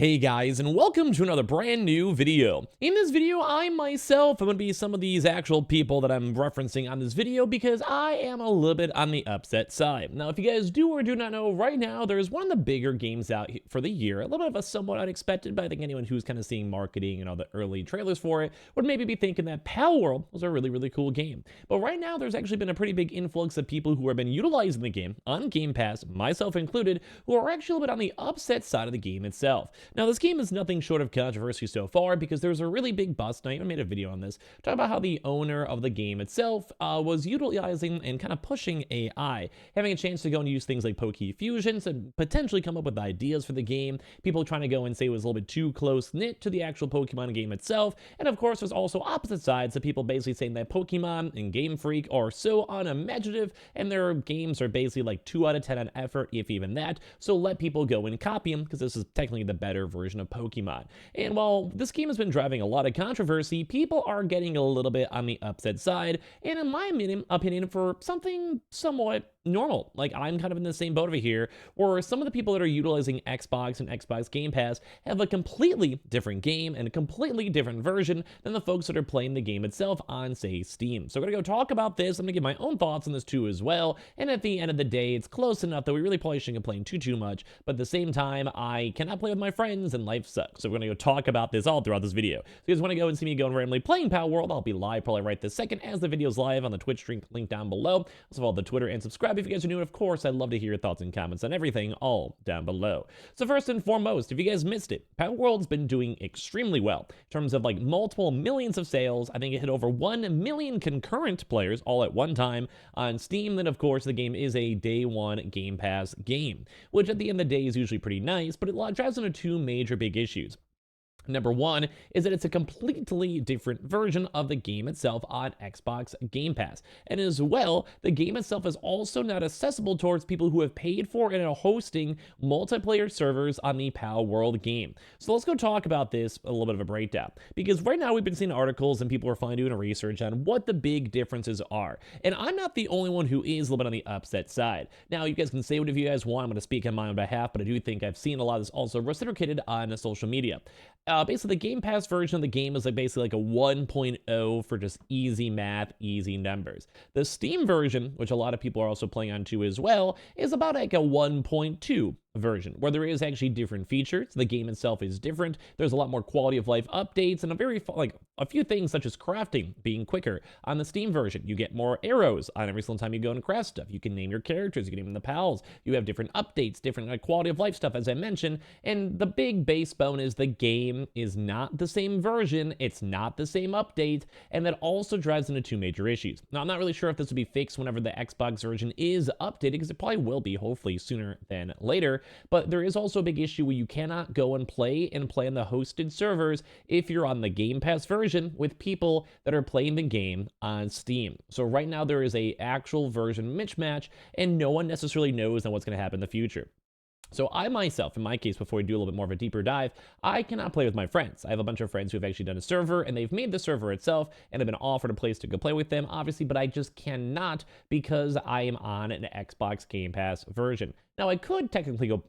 Hey guys, and welcome to another brand new video. In this video, I myself am going to be some of these actual people that I'm referencing on this video because I am a little bit on the upset side. Now, if you guys do or do not know, right now, there's one of the bigger games out for the year. A little bit of a somewhat unexpected, but I think anyone who's kind of seeing marketing and all the early trailers for it would maybe be thinking that Palworld was a really, really cool game. But right now, there's actually been a pretty big influx of people who have been utilizing the game on Game Pass, myself included, who are actually a little bit on the upset side of the game itself. Now, this game is nothing short of controversy so far because there's a really big bust, and I even made a video on this, talking about how the owner of the game itself was utilizing and kind of pushing AI, having a chance to go and use things like Poke Fusions and potentially come up with ideas for the game. People trying to go and say it was a little bit too close-knit to the actual Pokemon game itself, and of course, there's also opposite sides of people basically saying that Pokemon and Game Freak are so unimaginative, and their games are basically like 2 out of 10 on effort, if even that, so let people go and copy them, because this is technically the better version of Pokemon. And while this game has been driving a lot of controversy, people are getting a little bit on the upset side, and in my opinion, for something somewhat normal. Like, I'm kind of in the same boat over here, where some of the people that are utilizing Xbox and Xbox Game Pass have a completely different game and a completely different version than the folks that are playing the game itself on, say, Steam. So I'm gonna go talk about this. I'm gonna give my own thoughts on this too as well, and at the end of the day, it's close enough that we really probably shouldn't complain too much, but at the same time, I cannot play with my friends and life sucks. So we're gonna go talk about this all throughout this video. So if you guys want to go and see me go and randomly playing Palworld, I'll be live probably right this second as the video's live on the Twitch stream link down below. Also follow the Twitter and subscribe if you guys are new, and of course, I'd love to hear your thoughts and comments on everything all down below. So first and foremost, if you guys missed it, Palworld's been doing extremely well in terms of like multiple millions of sales. I think it hit over 1 million concurrent players all at one time on Steam. Then of course, the game is a day one Game Pass game, which at the end of the day is usually pretty nice, but it drives into 2 major big issues. Number one is that it's a completely different version of the game itself on Xbox Game Pass. And as well, the game itself is also not accessible towards people who have paid for and are hosting multiplayer servers on the Palworld game. So let's go talk about this, a little bit of a breakdown. Because right now we've been seeing articles and people are finally doing research on what the big differences are. And I'm not the only one who is a little bit on the upset side. Now, you guys can say whatever you guys want. I'm going to speak on my own behalf, but I do think I've seen a lot of this also reciprocated on social media. Basically, the Game Pass version of the game is like basically like a 1.0 for just easy math, easy numbers. The Steam version, which a lot of people are also playing on too as well, is about like a 1.2 version, where there is actually different features. The game itself is different. There's a lot more quality of life updates and a few things such as crafting being quicker. On the Steam version, you get more arrows on every single time you go and craft stuff. You can name your characters, you can name the pals. You have different updates, different quality of life stuff, as I mentioned. And the big base bone is the game is not the same version. It's not the same update. And that also drives into 2 major issues. Now, I'm not really sure if this will be fixed whenever the Xbox version is updated, because it probably will be, hopefully sooner than later. But there is also a big issue where you cannot go and play on the hosted servers if you're on the Game Pass version with people that are playing the game on Steam. So right now there is a actual version mismatch, and no one necessarily knows what's going to happen in the future. So I myself, in my case, before we do a little bit more of a deeper dive, I cannot play with my friends. I have a bunch of friends who have actually done a server, and they've made the server itself, and have been offered a place to go play with them, obviously, but I just cannot because I am on an Xbox Game Pass version. Now, I could technically go,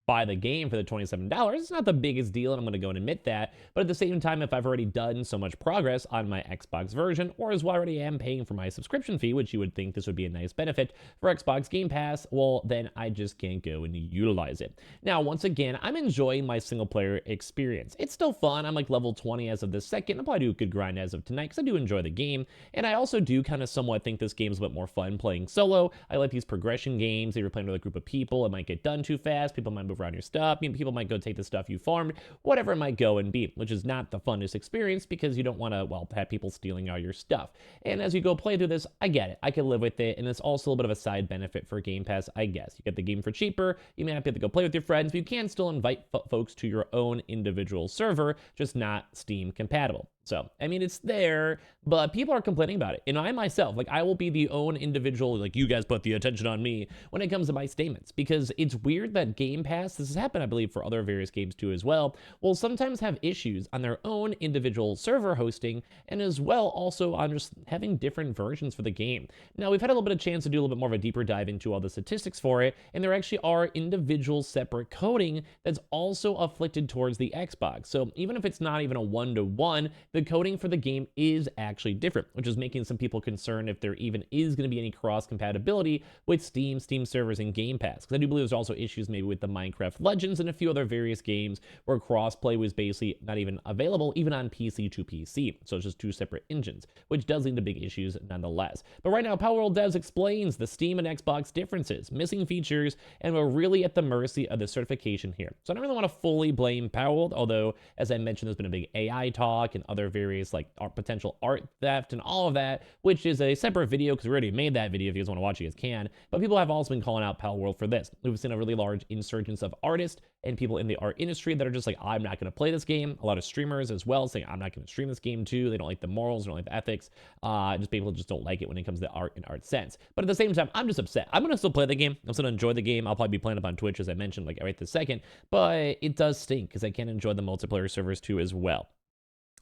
buy the game for the $27. It's not the biggest deal, and I'm going to go and admit that. But at the same time, if I've already done so much progress on my Xbox version, or as well, I already am paying for my subscription fee, which you would think this would be a nice benefit for Xbox Game Pass, well, then I just can't go and utilize it. Now, once again, I'm enjoying my single-player experience. It's still fun. I'm like level 20 as of this second. I'll probably do a good grind as of tonight, because I do enjoy the game. And I also do kind of somewhat think this game's a bit more fun playing solo. I like these progression games. If you're playing with a group of people, it might get done too fast. People might move around your stuff. People might go take the stuff you farmed, whatever it might go and be, which is not the funnest experience because you don't want to, well, have people stealing all your stuff. And as you go play through this, I get it. I can live with it. And it's also a little bit of a side benefit for Game Pass, I guess. You get the game for cheaper. You may not be able to go play with your friends, but you can still invite folks to your own individual server, just not Steam compatible. So, I mean, it's there, but people are complaining about it. And I myself, like, I will be the own individual, like, you guys put the attention on me when it comes to my statements, because it's weird that Game Pass, this has happened, I believe, for other various games too as well, will sometimes have issues on their own individual server hosting, and as well also on just having different versions for the game. Now, we've had a little bit of chance to do a little bit more of a deeper dive into all the statistics for it, and there actually are individual separate coding that's also afflicted towards the Xbox. So even if it's not even a one-to-one, the coding for the game is actually different, which is making some people concerned if there even is going to be any cross-compatibility with Steam servers, and Game Pass. Because I do believe there's also issues maybe with the Minecraft Legends and a few other various games where cross-play was basically not even available, even on PC to PC. So it's just two separate engines, which does lead to big issues nonetheless. But right now, Palworld Devs explains the Steam and Xbox differences, missing features, and we're really at the mercy of the certification here. So I don't really want to fully blame Palworld, although, as I mentioned, there's been a big AI talk and other various like potential art theft and all of that, which is a separate video because we already made that video. If you guys want to watch it, you guys can. But people have also been calling out Palworld for this. We've seen a really large insurgence of artists and people in the art industry that are just like, I'm not going to play this game. A lot of streamers as well saying, I'm not going to stream this game too. They don't like the morals, they don't like the ethics. Just people just don't like it when it comes to art and art sense. But at the same time, I'm just upset. I'm going to still play the game. I'm still going to enjoy the game. I'll probably be playing it on Twitch, as I mentioned, like right this second. But it does stink because I can't enjoy the multiplayer servers too as well.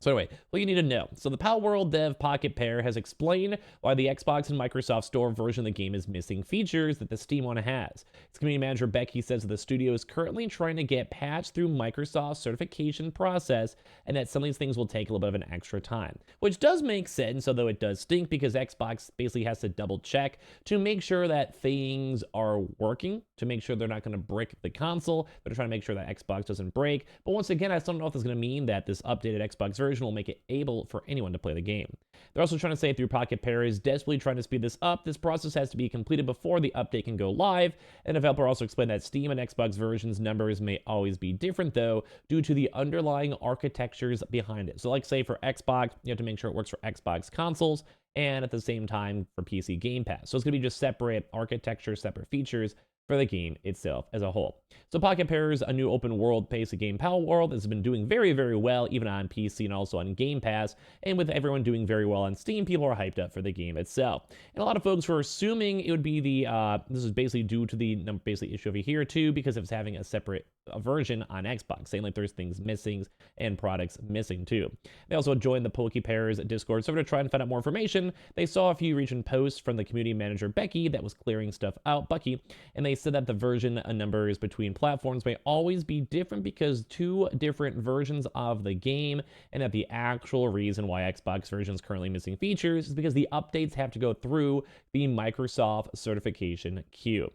So anyway, what you need to know. So the Palworld dev Pocket Pair has explained why the Xbox and Microsoft Store version of the game is missing features that the Steam one has. Its community manager Becky says that the studio is currently trying to get patched through Microsoft's certification process, and that some of these things will take a little bit of an extra time. Which does make sense, although it does stink, because Xbox basically has to double check to make sure that things are working, to make sure they're not going to brick the console. They're trying to make sure that Xbox doesn't break. But once again, I still don't know if it's going to mean that this updated Xbox version will make it able for anyone to play the game. They're also trying to say through Pocket Pair is desperately trying to speed this up. This process has to be completed before the update can go live. And the developer also explained that Steam and Xbox versions numbers may always be different though, due to the underlying architectures behind it. So like say for Xbox, you have to make sure it works for Xbox consoles and at the same time for PC Game Pass. So it's going to be just separate architecture, separate features for the game itself as a whole. So Pocket Pair's a new open world pace of game Palworld has been doing very, very well, even on PC and also on Game Pass. And with everyone doing very well on Steam, people are hyped up for the game itself. And a lot of folks were assuming it would be this is basically due to the basically issue over here too, because it's having a separate version on Xbox, saying like there's things missing and products missing too. They also joined the Poke Pair's Discord server to try and find out more information. They saw a few recent posts from the community manager Becky that was clearing stuff out, Bucky, and they said that the version numbers between platforms may always be different because two different versions of the game, and that the actual reason why Xbox version is currently missing features is because the updates have to go through the Microsoft certification queue.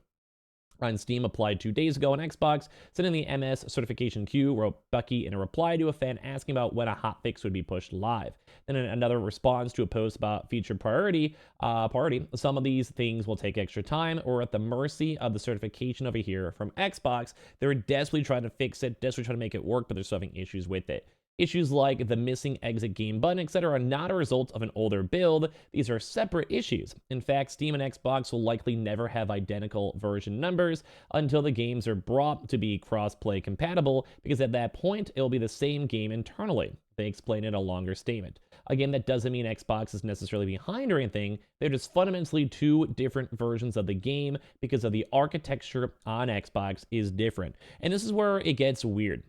On Steam applied 2 days ago on Xbox, sent in the MS certification queue, wrote Bucky in a reply to a fan asking about when a hotfix would be pushed live. Then in another response to a post about feature priority, some of these things will take extra time or at the mercy of the certification over here from Xbox. They're desperately trying to fix it, desperately trying to make it work, but they're still having issues with it. Issues like the missing exit game button, etc. are not a result of an older build. These are separate issues. In fact, Steam and Xbox will likely never have identical version numbers until the games are brought to be cross-play compatible, because at that point, it will be the same game internally. They explain in a longer statement. Again, that doesn't mean Xbox is necessarily behind or anything. They're just fundamentally two different versions of the game because of the architecture on Xbox is different. And this is where it gets weird.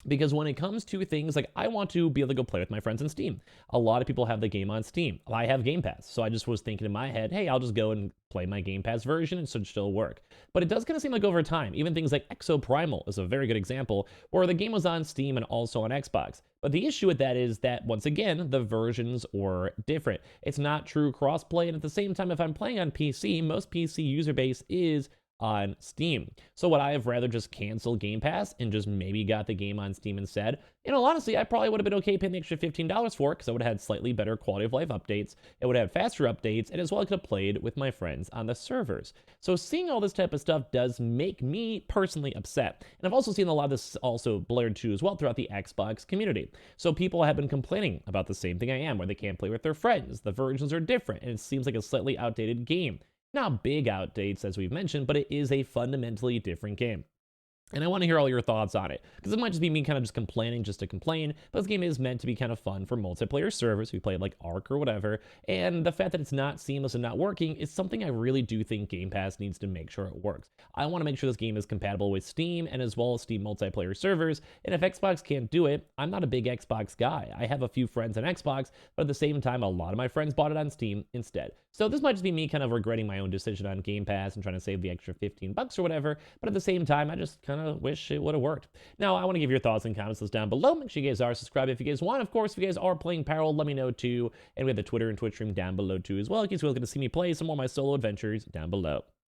Because when it comes to things like I want to be able to go play with my friends in Steam. A lot of people have the game on Steam. I have Game Pass. So I just was thinking in my head, hey, I'll just go and play my Game Pass version and it should still work. But it does kind of seem like over time, even things like Exo Primal is a very good example where the game was on Steam and also on Xbox. But the issue with that is that, once again, the versions were different. It's not true crossplay. And at the same time, if I'm playing on PC, most PC user base is on Steam. So would I have rather just canceled Game Pass and just maybe got the game on Steam instead? You know, honestly, I probably would have been okay paying the extra $15 for it because I would have had slightly better quality of life updates. It would have faster updates, and as well I could have played with my friends on the servers. So seeing all this type of stuff does make me personally upset. And I've also seen a lot of this also blared too as well throughout the Xbox community. So people have been complaining about the same thing I am, where they can't play with their friends. The versions are different, and it seems like a slightly outdated game. Not big outdates, as we've mentioned, but it is a fundamentally different game. And I want to hear all your thoughts on it, because it might just be me kind of just complaining just to complain, but this game is meant to be kind of fun for multiplayer servers who play like Ark or whatever, and the fact that it's not seamless and not working is something I really do think Game Pass needs to make sure it works. I want to make sure this game is compatible with Steam and as well as Steam multiplayer servers, and if Xbox can't do it, I'm not a big Xbox guy. I have a few friends on Xbox, but at the same time, a lot of my friends bought it on Steam instead. So this might just be me kind of regretting my own decision on Game Pass and trying to save the extra 15 bucks or whatever, but at the same time, I just kind of wish it would have worked. Now, I want to give your thoughts and comments down below. Make sure you guys are subscribed if you guys want. Of course, if you guys are playing Palworld, let me know too. And we have the Twitter and Twitch stream down below too as well, in case you're looking to see me play some more of my solo adventures down below.